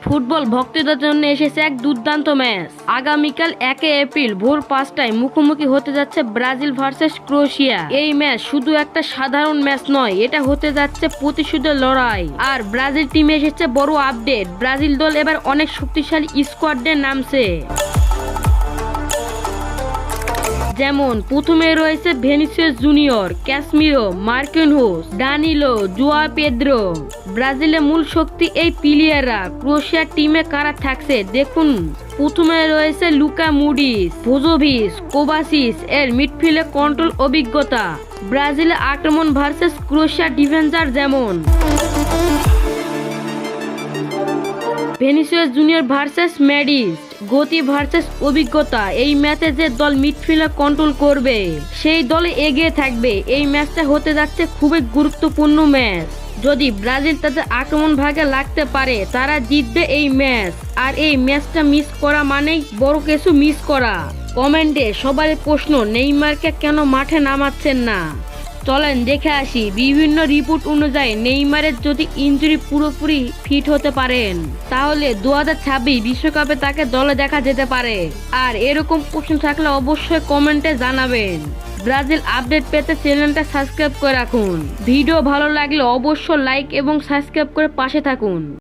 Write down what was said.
Football ভক্তদের জন্য এসেছে এক দুর্দান্ত ম্যাচ। আগামীকাল 1 এপ্রিল ভোর 5টায় মুখোমুখি হতে যাচ্ছে ব্রাজিল ভার্সেস ক্রোয়েশিয়া। এই ম্যাচ শুধু একটা সাধারণ ম্যাচ নয়, এটা হতে যাচ্ছে প্রতিশোধের লড়াই। আর ব্রাজিল টিমে এসেছে বড় আপডেট, ব্রাজিল দল এবার অনেক শক্তিশালী স্কোয়াড নিয়ে নামছে। যেমন প্রথমে রয়েছে ভিনিসিয়াস জুনিয়র, ক্যাসমিরো, মার্কিনহোস, দানিলো, জুয়া পেদ্রো। ব্রাজিলের মূল শক্তি এই প্লেয়াররা। ক্রোয়েশিয়ার টিমে কারা থাকছে দেখুন। প্রথমে রয়েছে লুকা মুডিস, ভোজোভিচ, কোভাসিচ এর মিডফিল্ডে কন্ট্রোল অভিজ্ঞতা। ব্রাজিলের আক্রমণ ভার্সেস ক্রোয়েশিয়ার ডিফেন্সার যেমন ভিনিসিয়াস জুনিয়র ভার্সেস ম্যাডিস, গতি ভার্সেস অভিজ্ঞতা। এই ম্যাচে যে দল মিডফিল্ডার কন্ট্রোল করবে সেই দলে এগিয়ে থাকবে। এই ম্যাচটা হতে যাচ্ছে খুবই গুরুত্বপূর্ণ ম্যাচ। যদি ব্রাজিল তাদের আক্রমণ ভাগে লাগতে পারে তারা জিতবে এই ম্যাচ। আর এই ম্যাচটা মিস করা মানেই বড় কিছু মিস করা। কমেন্টে সবারই প্রশ্ন, নেইমারকে কেন মাঠে নামাচ্ছেন না? চলেন দেখে আসি। বিভিন্ন রিপোর্ট অনুযায়ী নেইমারের যদি ইনজুরি পুরোপুরি ফিট হতে পারেন তাহলে 2026 বিশ্বকাপে তাকে দলে দেখা যেতে পারে। আর এরকম প্রশ্ন থাকলে অবশ্যই কমেন্টে জানাবেন। ব্রাজিল আপডেট পেতে চ্যানেলটা সাবস্ক্রাইব করে রাখুন। ভিডিও ভালো লাগলে অবশ্যই লাইক এবং সাবস্ক্রাইব করে পাশে থাকুন।